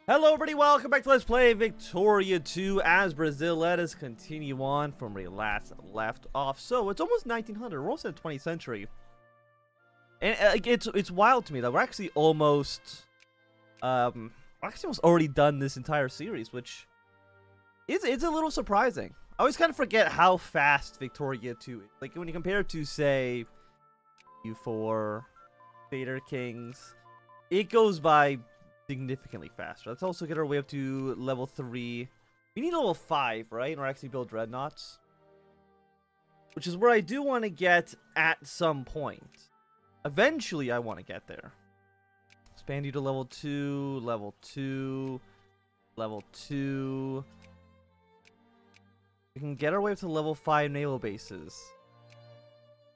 Hello everybody, welcome back to Let's Play Victoria 2 as Brazil. Let us continue on from where we last left off. So, it's almost 1900, we're almost in the 20th century. And it's wild to me that we're actually almost, almost already done this entire series, which is a little surprising. I always kind of forget how fast Victoria 2 is. Like, when you compare it to, say, U4, Vader Kings, it goes by significantly faster. Let's also get our way up to level 3. We need level 5, right? Or actually build dreadnoughts. Which is where I do want to get at some point. Eventually, I want to get there. Expand you to level 2, level 2, level 2. We can get our way up to level 5 naval bases.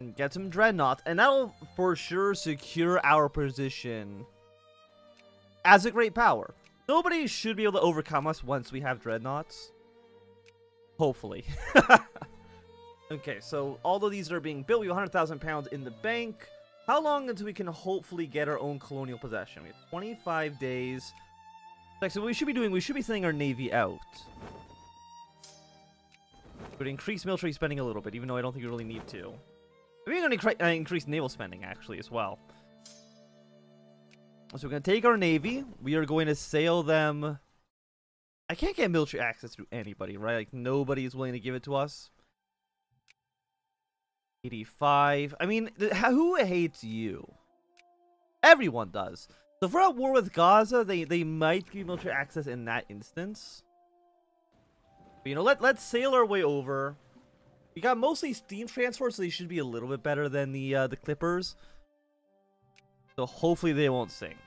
And get some dreadnoughts. And that'll for sure secure our position as a great power. Nobody should be able to overcome us once we have dreadnoughts. Hopefully. Okay, so although these are being built, we have 100,000 pounds in the bank. How long until we can hopefully get our own colonial possession? We have 25 days. So what we should be doing, we should be sending our navy out. But increase military spending a little bit, even though I don't think we really need to. We're going to increase naval spending, actually, as well. So we're going to take our navy. We are going to sail them. I can't get military access to anybody, right? Like, nobody is willing to give it to us. 85. I mean, who hates you? Everyone does. So if we're at war with Gaza, they might give military access in that instance. But, you know, let's sail our way over. We got mostly steam transport, so they should be a little bit better than the Clippers. So hopefully they won't sink.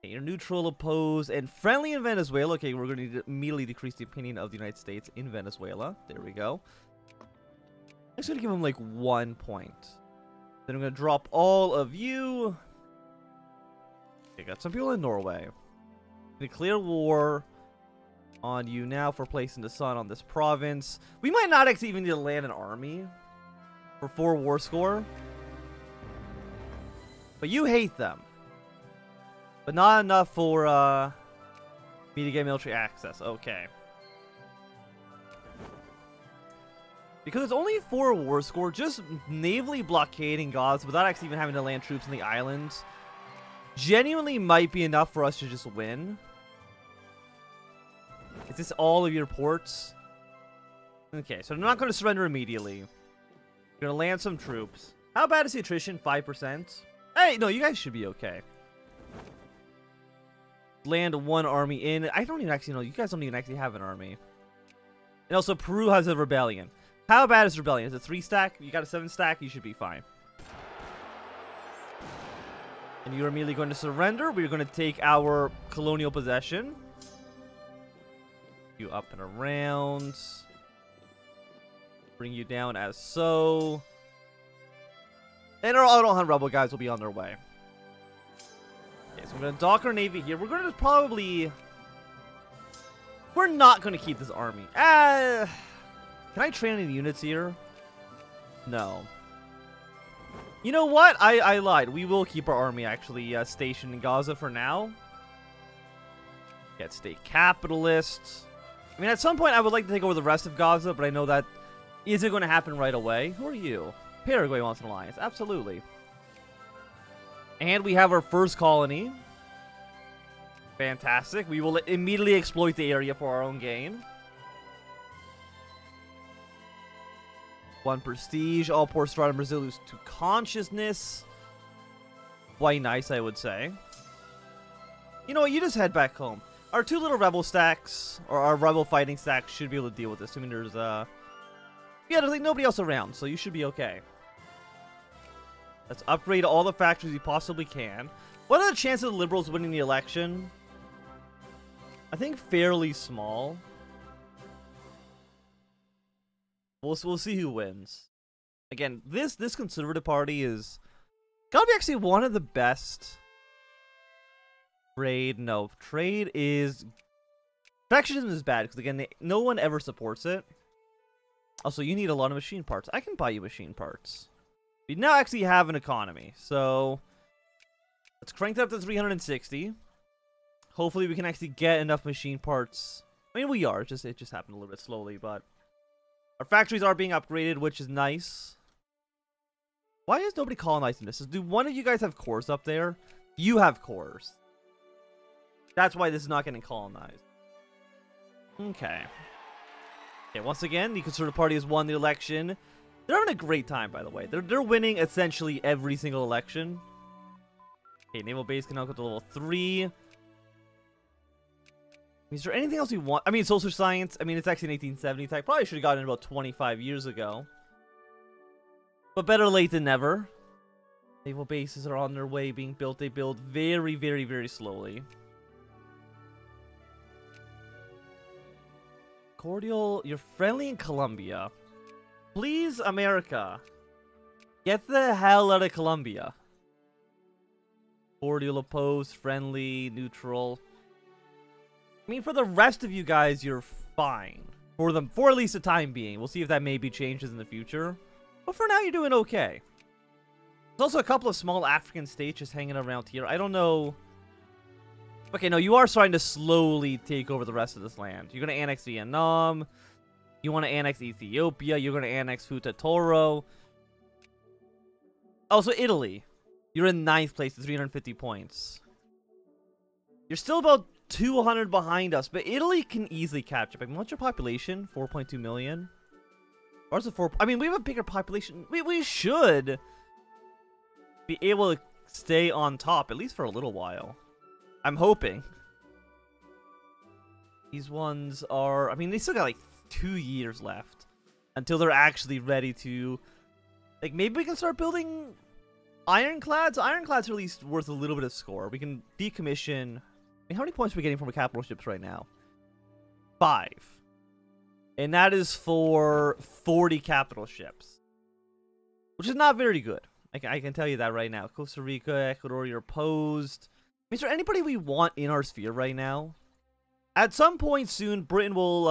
Okay, you're neutral, opposed, and friendly in Venezuela. Okay, we're going to immediately decrease the opinion of the United States in Venezuela. There we go. I'm just going to give them like 1 point. Then I'm going to drop all of you. Okay, got some people in Norway. Declare war on you now for placing the sun on this province. We might not actually even need to land an army for 4 war score. But you hate them. But not enough for me to get military access. Okay. Because it's only 4 war score, just navally blockading Gaza without actually even having to land troops on the islands genuinely might be enough for us to just win. Is this all of your ports? Okay, so I'm not going to surrender immediately. I'm going to land some troops. How bad is the attrition? 5%? Hey, no, you guys should be okay. Land 1 army in. I don't even actually know. You guys don't even actually have an army. And also, Peru has a rebellion. How bad is rebellion? Is it 3 stack? You got a 7 stack? You should be fine. And you're immediately going to surrender. We're going to take our colonial possession. You up and around. Bring you down as so. And our auto-hunt rebel guys will be on their way. Okay, so we're going to dock our navy here. We're going to probably... We're not going to keep this army. Can I train any units here? No. You know what? I lied. We will keep our army, actually, stationed in Gaza for now. Get state capitalists. I mean, at some point, I would like to take over the rest of Gaza, but I know that isn't going to happen right away. Who are you? Paraguay wants an alliance. Absolutely. And we have our first colony. Fantastic. We will immediately exploit the area for our own gain. 1 prestige. All ports throughout in Brazil lose 2 consciousness. Quite nice, I would say. You know what? You just head back home. Our 2 little rebel stacks, or our rebel fighting stacks, should be able to deal with this. I mean, there's, yeah, there's like nobody else around, so you should be okay. Let's upgrade all the factories we possibly can. What are the chances of the Liberals winning the election? I think fairly small. We'll see who wins. Again, this Conservative Party is gotta be actually one of the best. Trade, no. Trade is... Protectionism is bad, because again, no one ever supports it. Also, you need a lot of machine parts. I can buy you machine parts. We now actually have an economy, so... Let's crank it up to 360. Hopefully we can actually get enough machine parts. I mean, we are. It just happened a little bit slowly, but our factories are being upgraded, which is nice. Why is nobody colonizing this? Do one of you guys have cores up there? You have cores. That's why this is not getting colonized. Okay. Okay, once again, the Conservative Party has won the election. They're having a great time, by the way. They're winning essentially every single election. Okay, naval base can now go to level 3. Is there anything else we want? I mean, social science. I mean, it's actually an 1870 tech. Probably should have gotten it about 25 years ago. But better late than never. Naval bases are on their way being built. They build very, very, very slowly. Cordial, you're friendly in Colombia. Please, America. Get the hell out of Colombia. Cordial, opposed, friendly, neutral. I mean, for the rest of you guys, you're fine. For at least the time being. We'll see if that maybe changes in the future. But for now, you're doing okay. There's also a couple of small African states just hanging around here. I don't know. Okay, no, you are starting to slowly take over the rest of this land. You're going to annex Vietnam. You want to annex Ethiopia. You're going to annex Futatoro. Also, Italy. You're in 9th place with 350 points. You're still about 200 behind us, but Italy can easily catch up. I mean, what's your population? 4.2 million? Ours is 4... I mean, we have a bigger population. We should be able to stay on top, at least for a little while. I'm hoping. These ones are... I mean, they still got like 2 years left until they're actually ready to... Like, maybe we can start building ironclads? Ironclads are at least worth a little bit of score. We can decommission... I mean, how many points are we getting from the capital ships right now? 5. And that is for 40 capital ships. Which is not very good. I can tell you that right now. Costa Rica, Ecuador, you're opposed. Is there anybody we want in our sphere right now? At some point soon, Britain will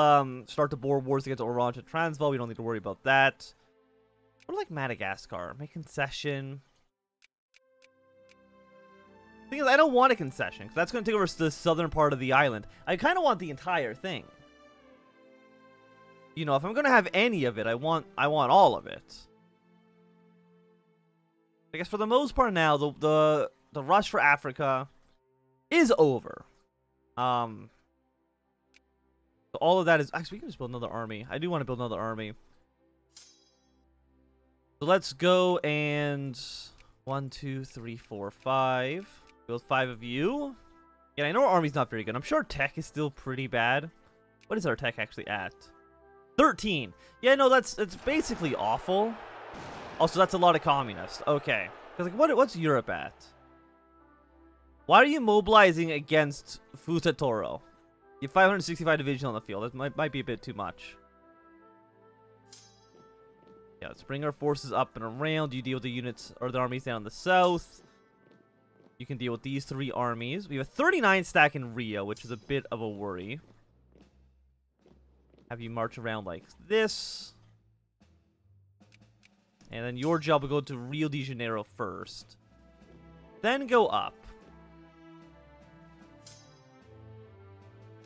start to board wars against Orange and Transvaal. We don't need to worry about that. What like Madagascar? Make concession. Thing is, I don't want a concession, because that's going to take over the southern part of the island. I kind of want the entire thing. You know, if I'm going to have any of it, I want all of it. I guess for the most part now, the rush for Africa is over. So all of that is... Actually, we can just build another army. I do want to build another army. So let's go and... 1, 2, 3, 4, 5. Build 5 of you. Yeah, I know our army's not very good. I'm sure our tech is still pretty bad. What is our tech actually at? 13. Yeah, no, it's basically awful. Also, that's a lot of communists. Okay. Because, like, what's Europe at? Why are you mobilizing against Futatoro? You have 565 division on the field. That might be a bit too much. Yeah, let's bring our forces up and around. You deal with the units or the armies down in the south. You can deal with these 3 armies. We have a 39 stack in Rio, which is a bit of a worry. Have you march around like this. And then your job will go to Rio de Janeiro first. Then go up.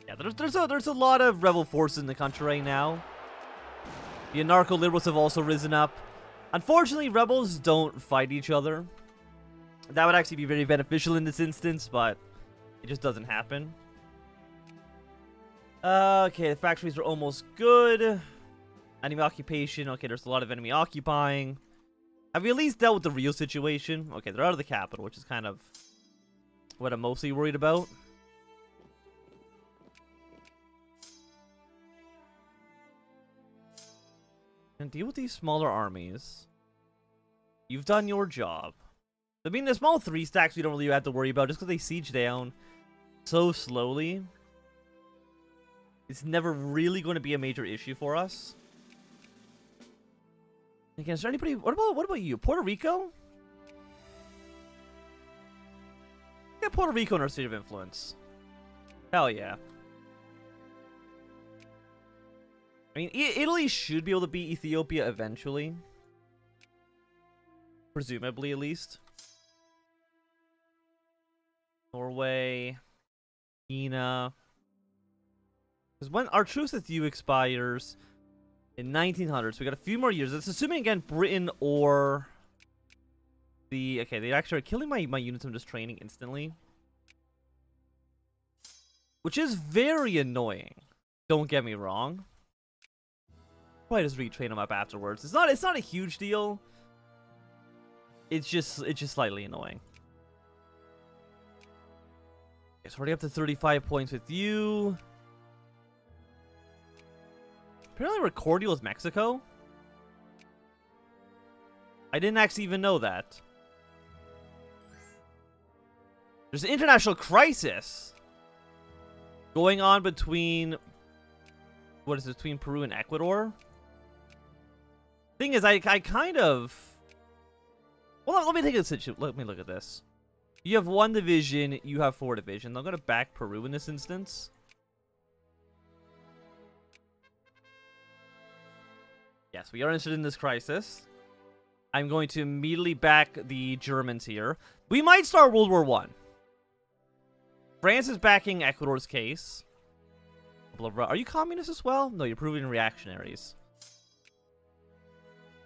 Yeah, there's a lot of rebel forces in the country right now. The anarcho-liberals have also risen up. Unfortunately, rebels don't fight each other. That would actually be very beneficial in this instance, but it just doesn't happen. Okay, the factories are almost good. Enemy occupation. Okay, there's a lot of enemy occupying. Have we at least dealt with the real situation? Okay, they're out of the capital, which is kind of what I'm mostly worried about. And deal with these smaller armies. You've done your job. I mean, the small 3 stacks we don't really have to worry about just because they siege down so slowly. It's never really going to be a major issue for us. Again, is there anybody... What about you? Puerto Rico? Yeah, Puerto Rico in our sphere of influence. Hell yeah. I mean, Italy should be able to beat Ethiopia eventually. Presumably, at least. Norway. Because when our truce with you expires in 1900, so we got a few more years. It's assuming again Britain or the they actually are killing my units. I'm just training instantly, which is very annoying. Don't get me wrong. Probably just retrain them up afterwards. It's not a huge deal. It's just slightly annoying. It's already up to 35 points with you. Apparently we're cordial with Mexico. I didn't actually even know that. There's an international crisis going on between... What is it? Between Peru and Ecuador? Thing is, I kind of... Well, let me take a situation. Let me look at this. You have 1 division, you have 4 divisions. I'm going to back Peru in this instance. Yes, we are interested in this crisis. I'm going to immediately back the Germans here. We might start World War I. France is backing Ecuador's case. Blah, blah. Are you communists as well? No, you're proving reactionaries.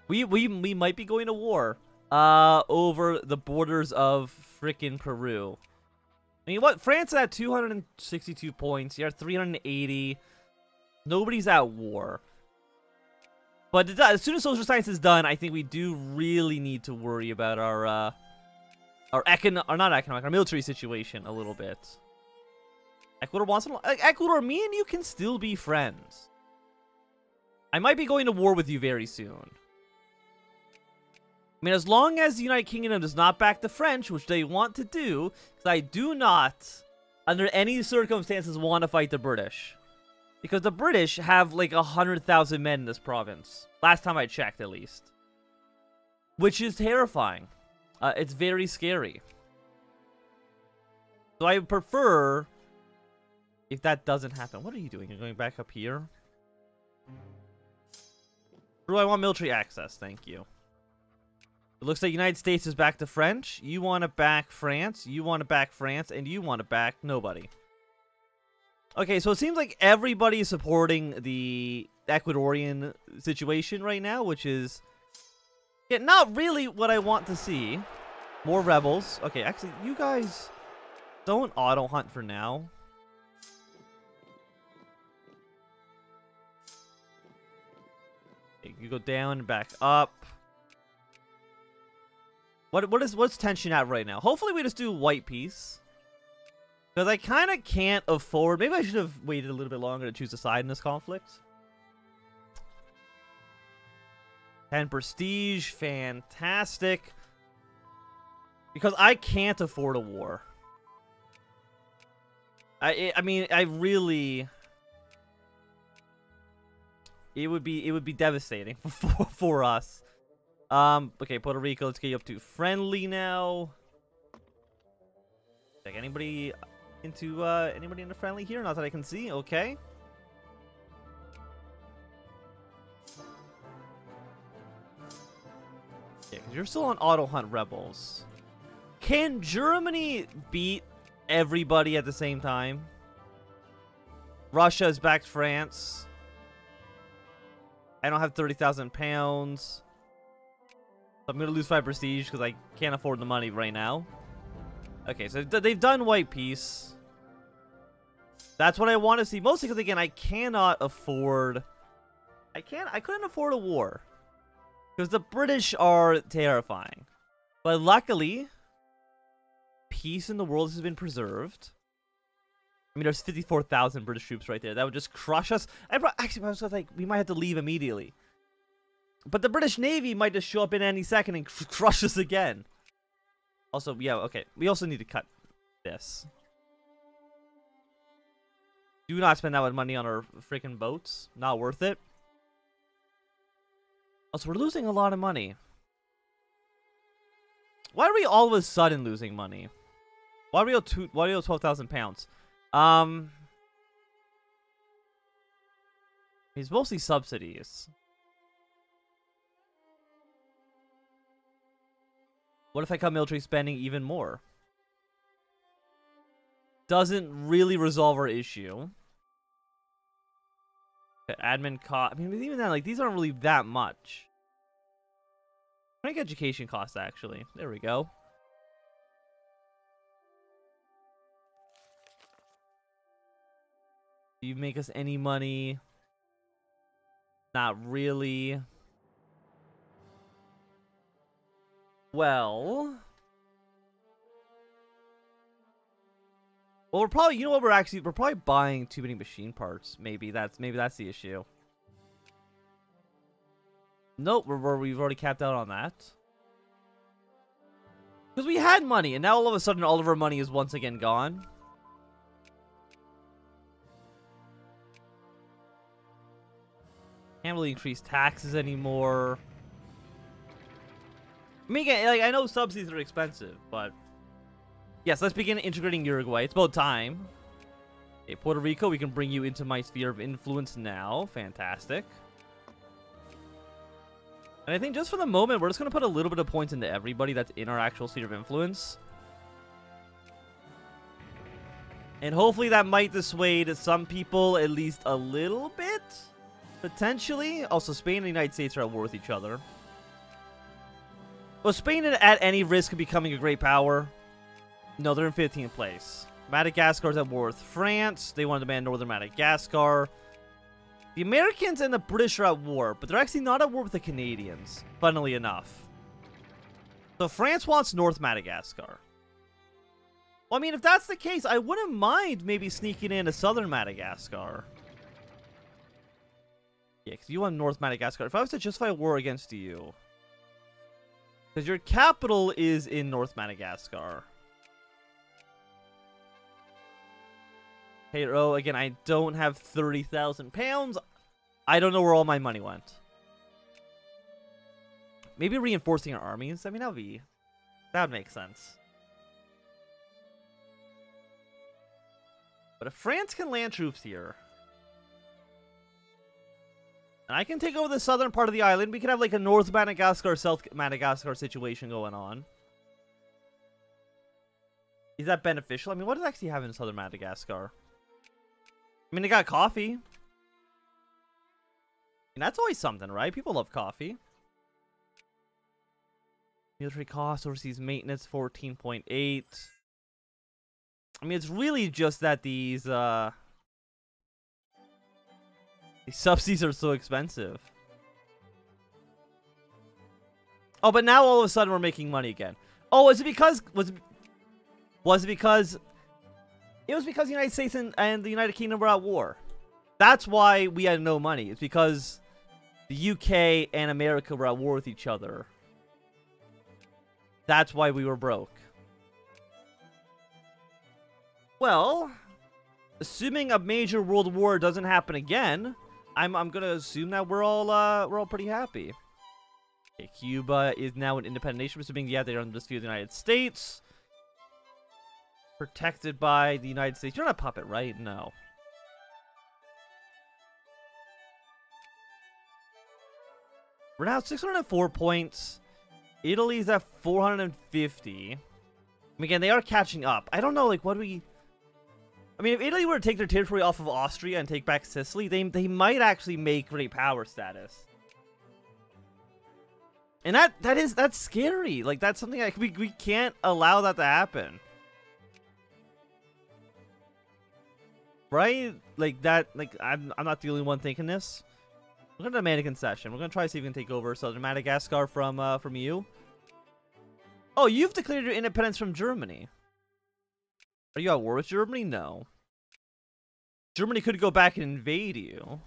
We might be going to war over the borders of frickin' Peru. I mean, what? France is at 262 points. You're at 380. Nobody's at war. But as soon as social science is done, I think we do really need to worry about our military situation a little bit. Ecuador wants to... Ecuador, me and you can still be friends. I might be going to war with you very soon. I mean, as long as the United Kingdom does not back the French, which they want to do, because I do not, under any circumstances, want to fight the British. Because the British have, like, 100,000 men in this province. Last time I checked, at least. Which is terrifying. It's very scary. So I prefer... If that doesn't happen. What are you doing? You're going back up here? Or do I want military access? Thank you. It looks like the United States is back to French. You want to back France. You want to back France. And you want to back nobody. Okay, so it seems like everybody is supporting the Ecuadorian situation right now, which is not really what I want to see. More rebels. Okay, actually, you guys don't auto hunt for now. Okay, you go down and back up. What's tension at right now? Hopefully we just do white peace. Because I kind of can't afford... Maybe I should have waited a little bit longer to choose a side in this conflict. 10 prestige. Fantastic. Because I can't afford a war. I mean, I really... It would be devastating for us. Okay, Puerto Rico, let's get you up to friendly now. Like anybody into friendly here? Not that I can see. Okay. Yeah, because you're still on auto hunt rebels. Can Germany beat everybody at the same time? Russia has backed France. I don't have 30,000 pounds. I'm going to lose 5 prestige because I can't afford the money right now. Okay, so they've done white peace. That's what I want to see. Mostly because, again, I cannot afford... I couldn't afford a war. Because the British are terrifying. But luckily, peace in the world has been preserved. I mean, there's 54,000 British troops right there. That would just crush us. Actually, I was like, we might have to leave immediately. But the British Navy might just show up in any second and crush us again. Also, yeah, okay. We also need to cut this. Do not spend that much money on our freaking boats. Not worth it. Also, we're losing a lot of money. Why are we all of a sudden losing money? Why do we owe 12,000 pounds? It's mostly subsidies. What if I cut military spending even more? doesn't really resolve our issue. Admin cost. I mean, even then, like, these aren't really that much. Rank education cost, actually. There we go. Do you make us any money? Not really. Well, we're probably, you know what, we're probably buying too many machine parts. Maybe that's the issue. Nope, we've already capped out on that. Because we had money, and now all of a sudden all of our money is once again gone. Can't really increase taxes anymore. I mean, again, like, I know subsidies are expensive, but yes, let's begin integrating Uruguay. It's about time. Okay, Puerto Rico, we can bring you into my sphere of influence now. Fantastic. And I think just for the moment, we're just going to put a little bit of points into everybody that's in our actual sphere of influence. And hopefully that might dissuade some people at least a little bit. Potentially. Also, Spain and the United States are at war with each other. Was Spain at any risk of becoming a great power? No, they're in 15th place. Madagascar's at war with France. They want to demand northern Madagascar. The Americans and the British are at war, but they're actually not at war with the Canadians, funnily enough. So France wants North Madagascar. Well, I mean, if that's the case, I wouldn't mind maybe sneaking in a southern Madagascar. Yeah, because you want North Madagascar. If I was to justify a war against you... Because your capital is in North Madagascar. Hey, oh, again, I don't have 30,000 pounds. I don't know where all my money went. Maybe reinforcing our armies? I mean, that would make sense. But if France can land troops here... And I can take over the southern part of the island. We could have like a North Madagascar, South Madagascar situation going on. Is that beneficial? I mean, what does it actually have in southern Madagascar? I mean, they got coffee. And that's always something, right? People love coffee. Military cost, overseas maintenance, 14.8. I mean, it's really just that these subsidies are so expensive. Oh, but now all of a sudden we're making money again. Oh, is it because... Was it because... It was because the United States and the United Kingdom were at war. That's why we had no money. It's because the UK and America were at war with each other. That's why we were broke. Well, assuming a major world war doesn't happen again... I'm gonna assume that we're all pretty happy. Okay, Cuba is now an independent nation, assuming they're under the sphere of the United States. Protected by the United States. You're not a puppet, right? No. We're now at 604 points. Italy's at 450. I mean, again, they are catching up. I don't know, like, what do we... I mean, if Italy were to take their territory off of Austria and take back Sicily, they might actually make great power status. And that's scary. Like, that's something like we can't allow that to happen. Right? Like that, like I'm not the only one thinking this. We're gonna demand a concession. We're gonna try to see if we can take over southern Madagascar from you. Oh, you've declared your independence from Germany. Are you at war with Germany? No. Germany could go back and invade you.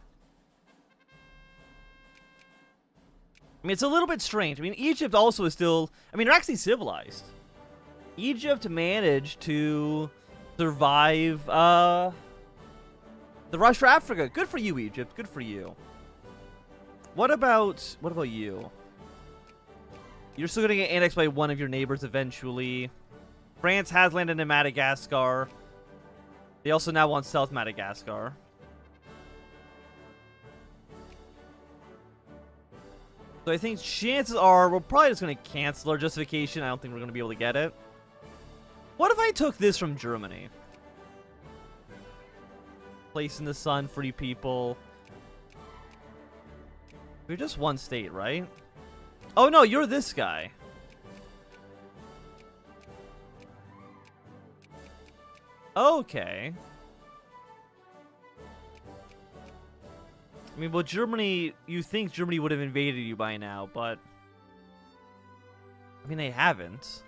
I mean, it's a little bit strange. I mean, Egypt also is still... I mean, they're actually civilized. Egypt managed to survive the rush for Africa. Good for you, Egypt. Good for you. What about you? You're still going to get annexed by one of your neighbors eventually. France has landed in Madagascar. They also now want South Madagascar. So I think chances are we're probably just going to cancel our justification. I don't think we're going to be able to get it. What if I took this from Germany? Place in the sun, free people. We're just one state, right? Oh no, you're this guy. Okay. I mean, well, Germany, you think Germany would have invaded you by now, but I mean, they haven't.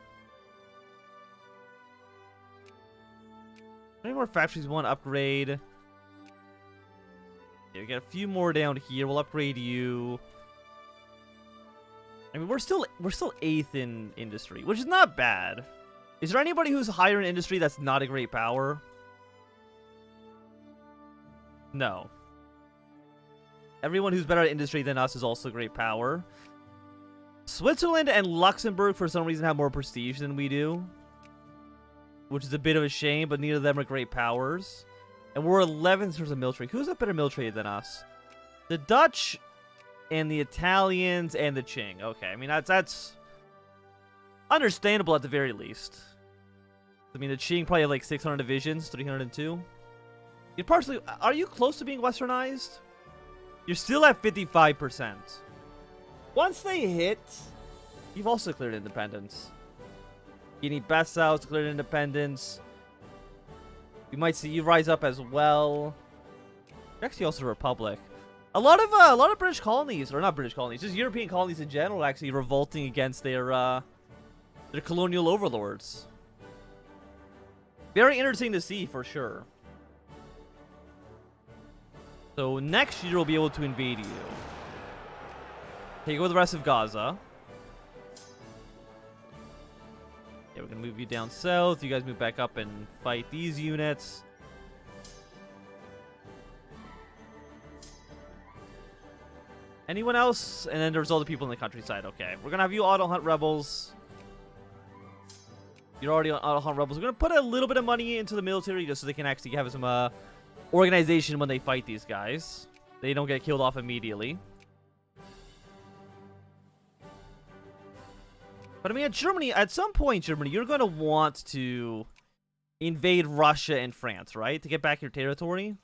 Any more factories we want to upgrade? Yeah, we got a few more down here. We'll upgrade you. I mean, we're still 8th in industry, which is not bad. Is there anybody who's higher in industry that's not a great power? No. Everyone who's better at industry than us is also great power. Switzerland and Luxembourg, for some reason, have more prestige than we do, which is a bit of a shame, but neither of them are great powers. And we're 11th in terms of military. Who's a better military than us? The Dutch and the Italians and the Qing. Okay, I mean, that's understandable at the very least. I mean, the Qing probably have like 600 divisions, 302. You're partially... Are you close to being westernized? You're still at 55%. Once they hit, you've also cleared independence. Guinea-Bissau's cleared independence. We might see you rise up as well. You're actually also a republic. A lot of British colonies, or not British colonies, just European colonies in general, are actually revolting against their colonial overlords. Very interesting to see, for sure. So next year we'll be able to invade you. Take over the rest of Gaza. Yeah, we're gonna move you down south. You guys move back up and fight these units. Anyone else? And then there's all the people in the countryside. Okay, we're gonna have you auto hunt rebels. You're already on auto hunt rebels. We're gonna put a little bit of money into the military just so they can actually have some organization when they fight these guys. They don't get killed off immediately. But I mean, Germany, at some point, Germany, you're going to want to invade Russia and France, right? To get back your territory.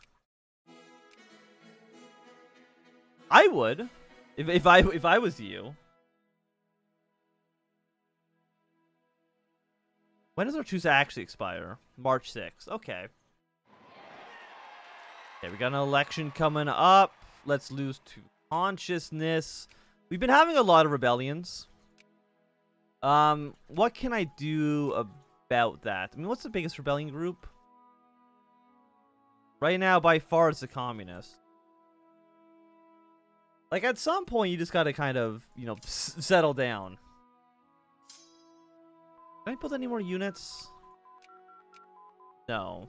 I would, if I was you. When does our truce actually expire? March 6th. Okay. Okay, we got an election coming up. Let's lose to consciousness. We've been having a lot of rebellions. What can I do about that? I mean, what's the biggest rebellion group? Right now, by far, it's the communists. Like, at some point, you just gotta kind of, you know, settle down. Can I build any more units? No.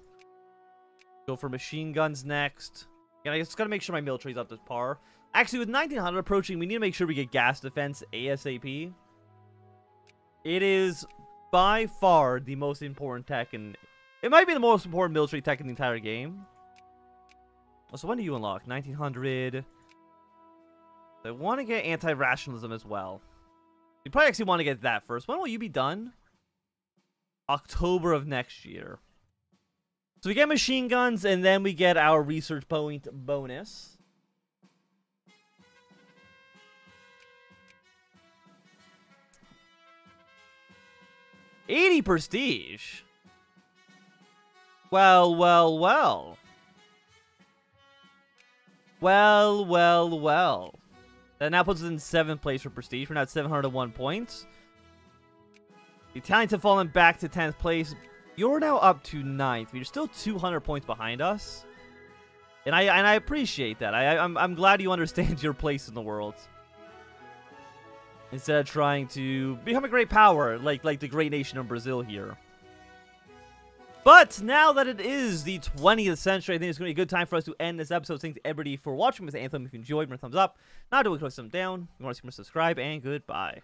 Go for machine guns next. Yeah, I just gotta make sure my military's up to par. Actually, with 1900 approaching, we need to make sure we get gas defense ASAP. It is by far the most important tech, and it might be the most important military tech in the entire game. So when do you unlock? 1900. I want to get anti-rationalism as well. You probably actually want to get that first. When will you be done? October of next year. So we get machine guns, and then we get our research point bonus. $80 prestige. Well, well, well. Well, well, well. That now puts us in 7th place for prestige. We're now at 701 points. The Italians have fallen back to 10th place. You're now up to 9th. You're still 200 points behind us. And I appreciate that. I'm glad you understand your place in the world. Instead of trying to become a great power like the great nation of Brazil here. But now that it is the 20th century, I think it's going to be a good time for us to end this episode. Thanks to everybody for watching with Anthem. If you enjoyed, give me a thumbs up. Not doing a thumbs down. If you want to see more, subscribe, and goodbye.